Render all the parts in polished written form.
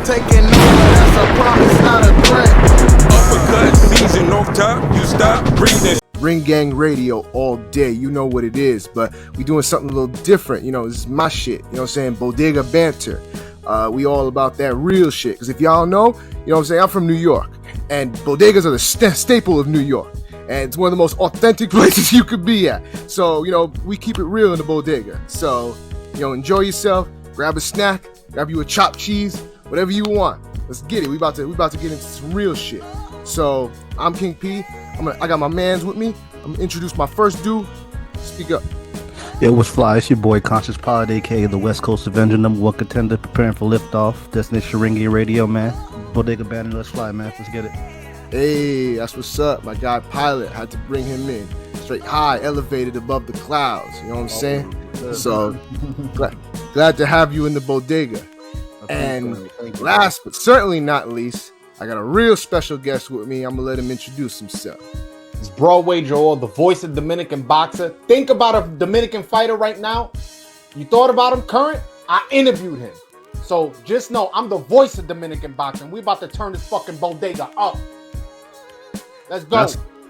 taking over, that's a promise, not a threat. Uppercut season off top, you stop breathing. Ring Gang Radio all day, you know what it is, but we doing something a little different. You know, this is my shit, you know what I'm saying? Bodega banter. We all about that real shit, because if y'all know, you know what I'm saying, I'm from New York, and bodegas are the staple of New York, and it's one of the most authentic places you could be at. So, you know, we keep it real in the bodega. So, you know, enjoy yourself, grab a snack, grab you a chopped cheese, whatever you want. Let's get it. We about to get into some real shit. So, I'm King P. I got my mans with me. I'm gonna introduce my first dude. Speak up. Yo, what's fly? It's your boy Conscious Pilot, aka the West Coast Avenger, #1 contender, preparing for liftoff. Destination Ring Gang Radio, man. Bodega banner, let's fly, man. Let's get it. Hey, that's what's up. My guy Pilot, had to bring him in. Straight high, elevated above the clouds. You know what I'm saying? So, glad to have you in the bodega. And last but certainly not least, I got a real special guest with me. I'm gonna let him introduce himself. It's Broadway Joel, the voice of Dominican boxer. Think about a Dominican fighter right now. You thought about him current? I interviewed him. So just know I'm the voice of Dominican boxing. We about to turn this fucking bodega up. Let's go.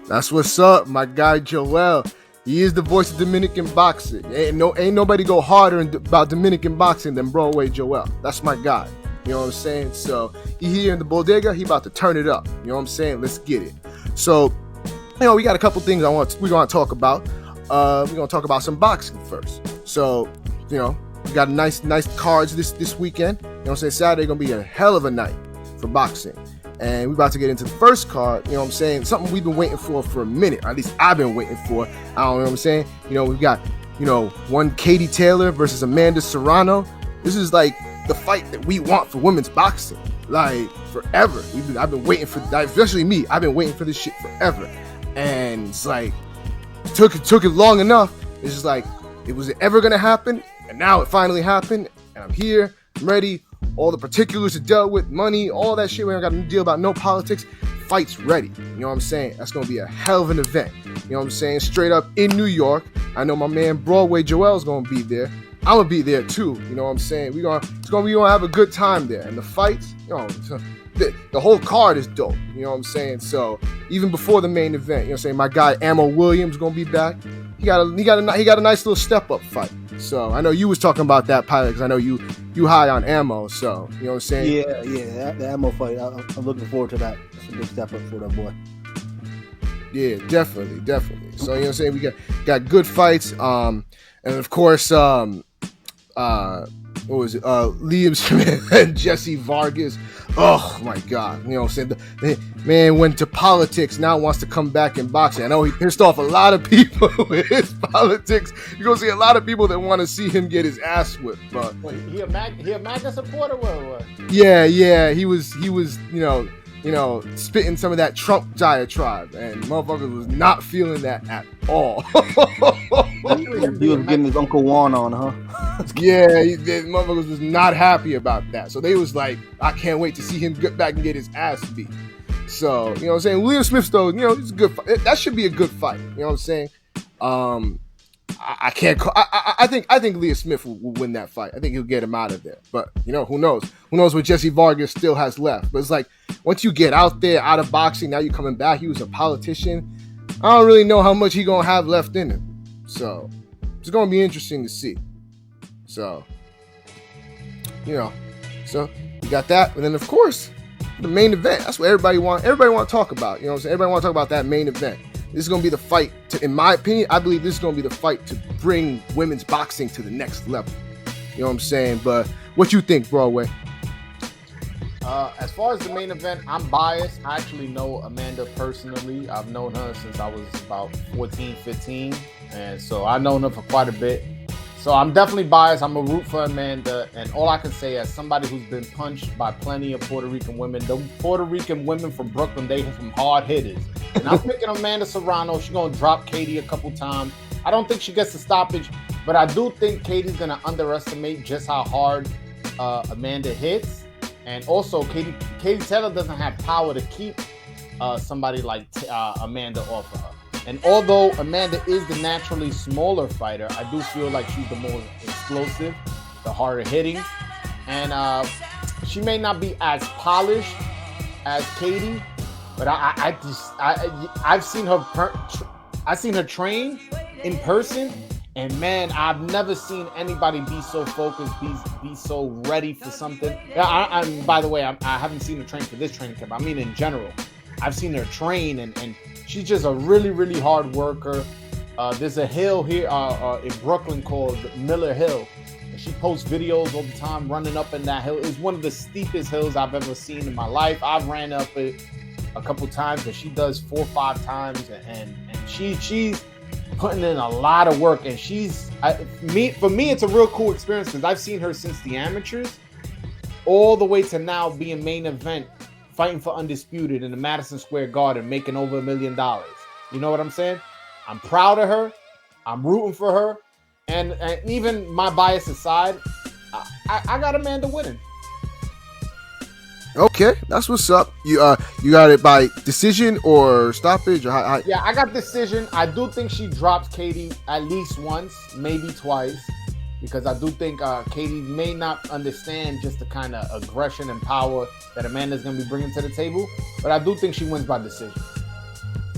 That's what's up, my guy Joel. He is the voice of Dominican boxing. Ain't nobody go harder about Dominican boxing than Broadway Joel. That's my guy. You know what I'm saying? So he here in the bodega, he about to turn it up. You know what I'm saying? Let's get it. So, you know, we got a couple things we're gonna talk about. We're gonna talk about some boxing first. So, you know, we got nice cards this weekend. You know what I'm saying? Saturday gonna be a hell of a night for boxing. And we're about to get into the first card, you know what I'm saying? Something we've been waiting for a minute, or at least I've been waiting for. I don't know what I'm saying. You know, we've got, you know, one Katie Taylor versus Amanda Serrano. This is like the fight that we want for women's boxing, like forever. I've been waiting for, especially me. I've been waiting for this shit forever, and it's like took it long enough. It's just like, it was ever gonna happen, and now it finally happened, and I'm here. I'm ready. All the particulars are dealt with, money, all that shit. We don't got to deal about no politics. Fight's ready. You know what I'm saying? That's gonna be a hell of an event. You know what I'm saying? Straight up in New York. I know my man Broadway Joel's gonna be there. I'm gonna be there too. You know what I'm saying? We gonna have a good time there. And the fights, you know, the whole card is dope. You know what I'm saying? So even before the main event, you know what I'm saying? My guy Ammo Williams gonna be back. He got a nice little step up fight. So I know you was talking about that, Pilot, because I know you high on Ammo. So you know what I'm saying? Yeah, the Ammo fight. I'm looking forward to that. It's a big step up for that boy. Yeah, definitely. So you know what I'm saying? We got good fights. And of course, what was it? Liam Smith and Jesse Vargas. Oh my God. You know what I'm saying? The man went to politics, now wants to come back in boxing. I know he pissed off a lot of people with his politics. You're going to see a lot of people that want to see him get his ass whipped. But wait, he a MAGA supporter or what? Yeah. He was, you know, spitting some of that Trump diatribe, and motherfucker was not feeling that at all. He was getting his Uncle Juan on, huh? Yeah, motherfuckers was not happy about that. So they was like, I can't wait to see him get back and get his ass beat. So, you know what I'm saying? William Smith, though, you know, it's a good fight. That should be a good fight. You know what I'm saying? I can't call, I think Leah Smith will win that fight. I think he'll get him out of there. But, you know, who knows? Who knows what Jesse Vargas still has left? But it's like, once you get out there, out of boxing, now you're coming back. He was a politician. I don't really know how much he gonna have left in him. So, it's gonna be interesting to see. So, you know, so you got that. And then, of course, the main event. That's what everybody want to talk about. You know what I'm saying? Everybody want to talk about that main event. This is going to be the fight in my opinion, I believe this is going to be the fight to bring women's boxing to the next level. You know what I'm saying? But what you think, Broadway? As far as the main event, I'm biased. I actually know Amanda personally. I've known her since I was about 14, 15. And so I've known her for quite a bit. So I'm definitely biased. I'm a root for Amanda. And all I can say as somebody who's been punched by plenty of Puerto Rican women, the Puerto Rican women from Brooklyn, they are some hard hitters. And I'm picking Amanda Serrano. She's going to drop Katie a couple times. I don't think she gets the stoppage, but I do think Katie's going to underestimate just how hard Amanda hits. And also, Katie Taylor doesn't have power to keep somebody like Amanda off of her. And although Amanda is the naturally smaller fighter, I do feel like she's the more explosive, the harder hitting. And she may not be as polished as Katie, but I've seen her train in person, and man, I've never seen anybody be so focused, be so ready for something. And by the way, I haven't seen her train for this training camp. I mean, in general, I've seen her train, and she's just a really, really hard worker. There's a hill here in Brooklyn called Miller Hill. And she posts videos all the time running up in that hill. It's one of the steepest hills I've ever seen in my life. I've ran up it a couple times, but she does 4 or 5 times, and she's putting in a lot of work. And for me, it's a real cool experience because I've seen her since the amateurs all the way to now being main event, fighting for undisputed in the Madison Square Garden, making over $1 million. You know what I'm saying? I'm proud of her. I'm rooting for her. And even my bias aside, I got Amanda winning. Okay, that's what's up. You got it by decision or stoppage or how? Yeah, I got decision. I do think she drops Katie at least once, maybe twice, because I do think Katie may not understand just the kind of aggression and power that Amanda's going to be bringing to the table. But I do think she wins by decision.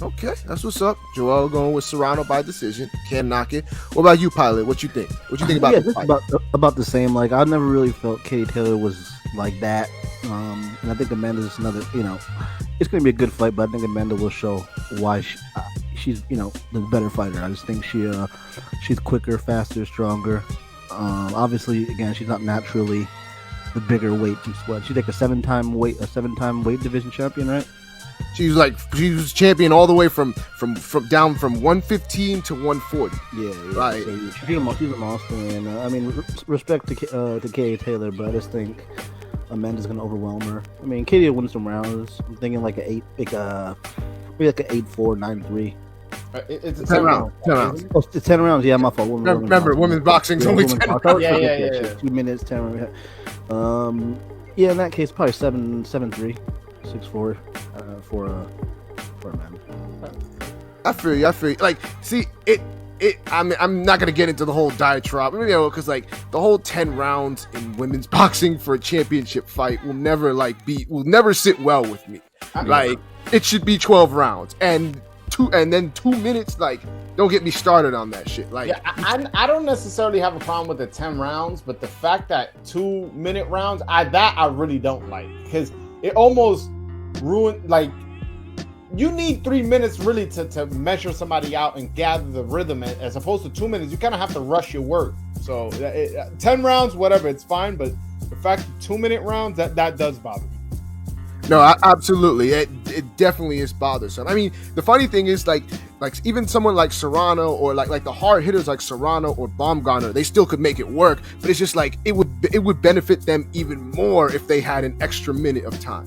Okay, that's what's up. Joel going with Serrano by decision. Can't knock it. What about you, Pilot? What you think? What you think about the fight? about the same. Like, I never really felt Katie Taylor was like that. And I think Amanda's another, it's going to be a good fight, but I think Amanda will show why she's, the better fighter. I just think she's quicker, faster, stronger. Obviously, again, she's not naturally the bigger weight. She's like a seven-time weight division champion, right? She was champion all the way from down from 115 to 140. Yeah. Right. So she's a monster, and I mean, respect to Katie Taylor, but I just think Amanda's gonna overwhelm her. I mean, Katie will win some rounds. I'm thinking like an 8-4, 9-3. It's a 10 rounds. 10 rounds. Oh, it's 10 rounds. Yeah, my fault. Remember, women's boxing's only 10 rounds. Yeah. 2 minutes, 10 rounds. Yeah, in that case, probably 7-3, 6-4 for Amanda. I feel you. Like, see, I'm not gonna get into the whole diatribe, because like the whole 10 rounds in women's boxing for a championship fight will never sit well with me. Like, it should be 12 rounds and then 2 minutes. Like, don't get me started on that shit. Like, I don't necessarily have a problem with the 10 rounds, but the fact that 2-minute rounds, I really don't like, because it almost ruined. Like, you need 3 minutes really to measure somebody out and gather the rhythm, as opposed to 2 minutes. You kind of have to rush your work. So 10 rounds, whatever, it's fine. But the fact that 2-minute rounds, that does bother me. No, absolutely. It definitely is bothersome. I mean, the funny thing is, like even someone like Serrano or like the hard hitters like Serrano or Baumgartner, they still could make it work. But it's just like it would benefit them even more if they had an extra minute of time.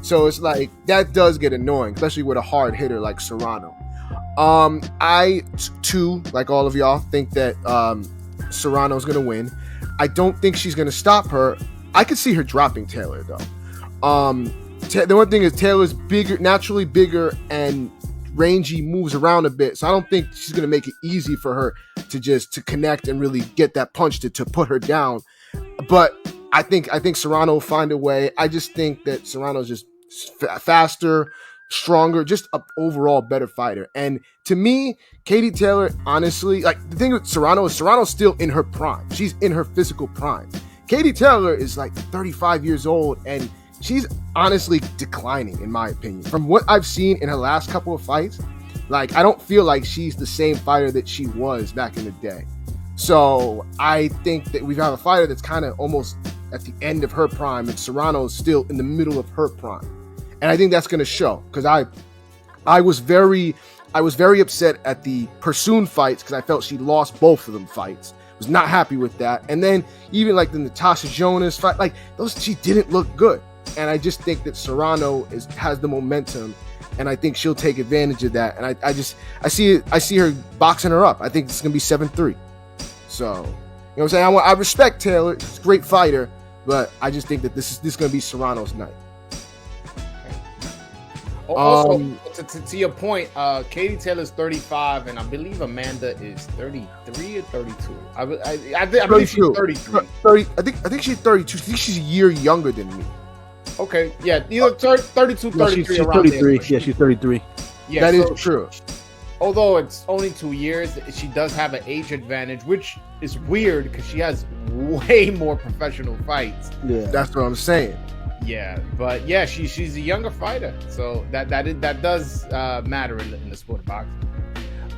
So it's like that does get annoying, especially with a hard hitter like Serrano. I too, like all of y'all, think that Serrano's gonna win. I don't think she's gonna stop her. I could see her dropping Taylor though. The one thing is Taylor's bigger, naturally bigger and rangy, moves around a bit. So I don't think she's gonna make it easy for her to connect and really get that punch to put her down. But I think Serrano will find a way. I just think that Serrano's just faster, stronger, just an overall better fighter. And to me, Katie Taylor, honestly, like the thing with Serrano's still in her prime. She's in her physical prime. Katie Taylor is like 35 years old, and she's honestly declining, in my opinion. From what I've seen in her last couple of fights, like I don't feel like she's the same fighter that she was back in the day. So I think that we have a fighter that's kind of almost at the end of her prime, and Serrano's still in the middle of her prime. And I think that's going to show, because I was very upset at the Pursoon fights because I felt she lost both of them fights. Was not happy with that. And then even like the Natasha Jonas fight, like those, she didn't look good. And I just think that Serrano has the momentum, and I think she'll take advantage of that. And I see her boxing her up. I think it's gonna be 7-3. So, you know what I'm saying? I respect Taylor. She's a great fighter, but I just think that this is gonna be Serrano's night. Also, to your point, Katie Taylor's 35, and I believe Amanda is 33 or 32. I believe she's 33. 30. I think she's 32. I think she's a year younger than me. Okay, yeah, either 32, 33. She's around 33. there. Yeah, she's 33. Yeah, that is true. Although it's only 2 years, she does have an age advantage, which is weird because she has way more professional fights. Yeah, that's what I'm saying. Yeah, but yeah, she's a younger fighter, so that does matter in the sport of boxing.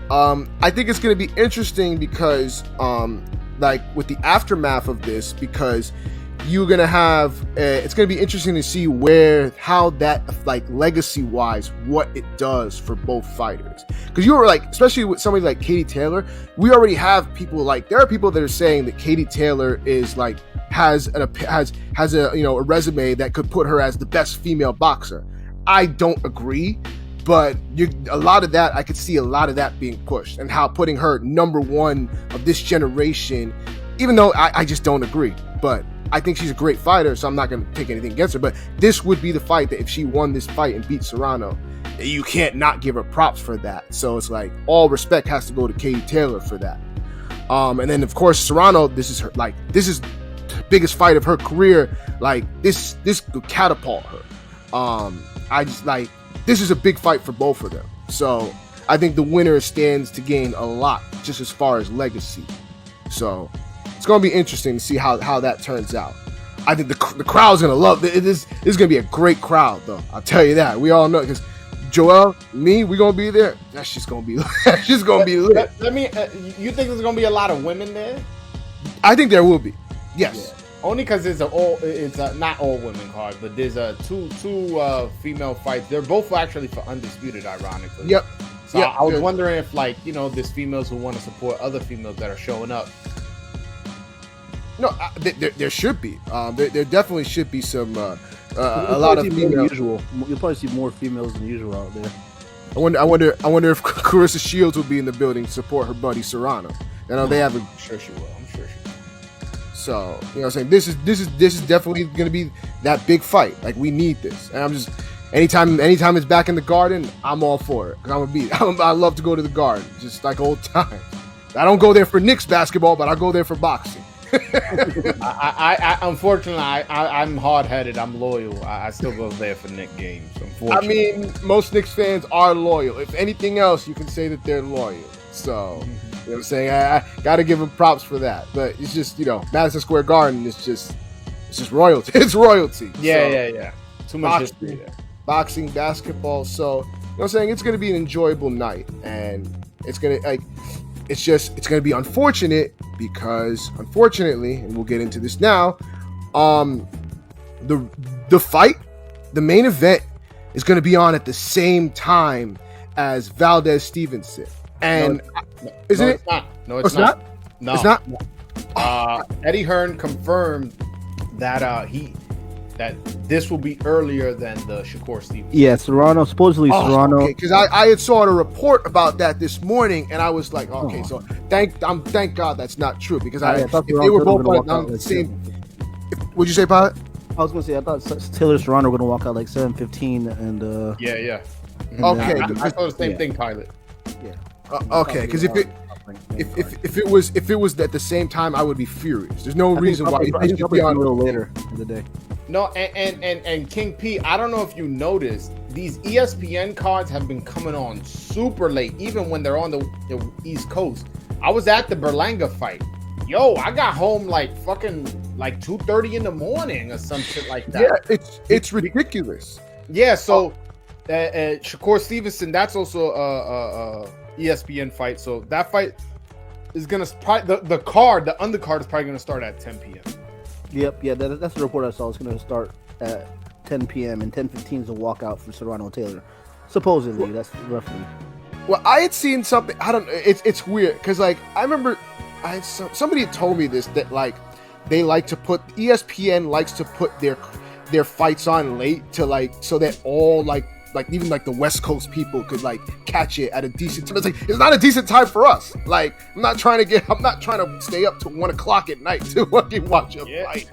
I think it's going to be interesting because, like with the aftermath of this, because you're gonna have it's gonna be interesting to see how that, like, legacy wise, what it does for both fighters. Because you were like, especially with somebody like Katie Taylor, we already have people, like, there are people that are saying that Katie Taylor is like has a a resume that could put her as the best female boxer. I don't agree, but a lot of that, I could see a lot of that being pushed, and how putting her number one of this generation, even though I just don't agree. But I think she's a great fighter, so I'm not going to take anything against her. But this would be the fight that if she won this fight and beat Serrano, you can't not give her props for that. So it's like all respect has to go to Katie Taylor for that. And then of course Serrano, this is the biggest fight of her career. Like this could catapult her. I just like, this is a big fight for both of them. So I think the winner stands to gain a lot just as far as legacy. So it's going to be interesting to see how that turns out. I think the crowd's going to love it. This is going to be a great crowd, though. I'll tell you that. We all know, because Joel, we going to be there. That's just going to be lit. Let me. You think there's going to be a lot of women there? I think there will be. Yes. Yeah. Only because it's not all women card, but there's two female fights. They're both actually for undisputed, ironically. Yep. So I was wondering if, like, there's females who want to support other females that are showing up. No, there should be. There definitely should be some a lot of females. Usual. You'll probably see more females than usual out there. I wonder if Clarissa Shields will be in the building to support her buddy Serrano. I know they have. I'm sure she will. So, what I'm saying, this is definitely going to be that big fight. Like, we need this, and I'm just anytime it's back in the Garden, I'm all for it. Cause I love to go to the Garden, just like old times. I don't go there for Knicks basketball, but I go there for boxing. I unfortunately, I'm hard-headed. I'm loyal. I still go there for Knicks games. I mean, most Knicks fans are loyal. If anything else, you can say that they're loyal. So, you know what I'm saying? I got to give them props for that. But it's just, Madison Square Garden is just royalty. It's royalty. Yeah. Too much history there. Boxing, basketball. So, you know what I'm saying? It's going to be an enjoyable night. And it's going to, it's going to be unfortunate because, unfortunately, and we'll get into this now, the fight, the main event, is going to be on at the same time as Valdez Stevenson. And isn't it? No, it's not. No, it's not. Eddie Hearn confirmed that that this will be earlier than the Shakur Stevenson. Yeah, Serrano. Supposedly Serrano. Okay, because I had saw a report about that this morning, and I was like, okay, so thank God that's not true, because if they were both on the same. What'd you say, Pilot? I was gonna say I thought Taylor Serrano were gonna walk out like 7:15, and yeah. Okay, I saw the same thing, Pilot. Yeah. Okay, because if it was at the same time, I would be furious. There's no reason why it should be on a little later in the day. No, and King P, I don't know if you noticed, these ESPN cards have been coming on super late, even when they're on the East Coast. I was at the Berlanga fight. Yo, I got home like fucking like 2:30 in the morning or some shit like that. Yeah, it's ridiculous. Yeah, so Shakur Stevenson, that's also a ESPN fight. So that fight is gonna probably the undercard is probably gonna start at 10 p.m. Yep, yeah, that's the report I saw. It's gonna start at 10 p.m. and 10:15 is a walkout for Serrano Taylor. Supposedly, that's roughly. Well, I had seen something. I don't know. It's weird because, like, I remember somebody had told me this, that like they like to put ESPN likes to put their fights on late to, like, so that all like even like the West Coast people could like catch it at a decent time. It's like, it's not a decent time for us. Like, I'm not trying to stay up till 1 o'clock at night to fucking watch a fight.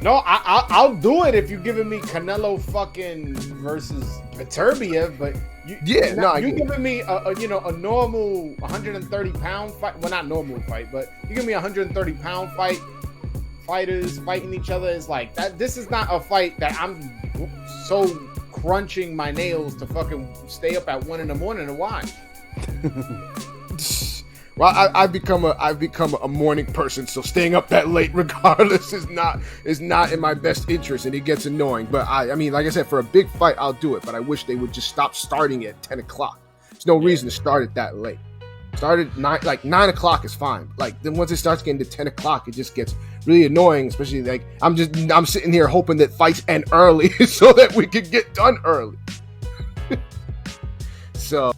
No, I'll do it if you're giving me Canelo fucking versus Beterbiev, but you giving me a normal 130 pound fight. Well, not normal fight, but you give me a 130 pound fight. Fighters fighting each other is like that. This is not a fight that I'm so crunching my nails to fucking stay up at 1 a.m. to watch. Well, I've become a morning person, so staying up that late, regardless, is not in my best interest, and it gets annoying. But I mean, like I said, for a big fight, I'll do it. But I wish they would just stop starting at 10 o'clock. There's no reason to start it that late. Start at 9 o'clock is fine. Like then once it starts getting to 10 o'clock, it just gets really annoying. Especially like I'm sitting here hoping that fights end early so that we can get done early. So.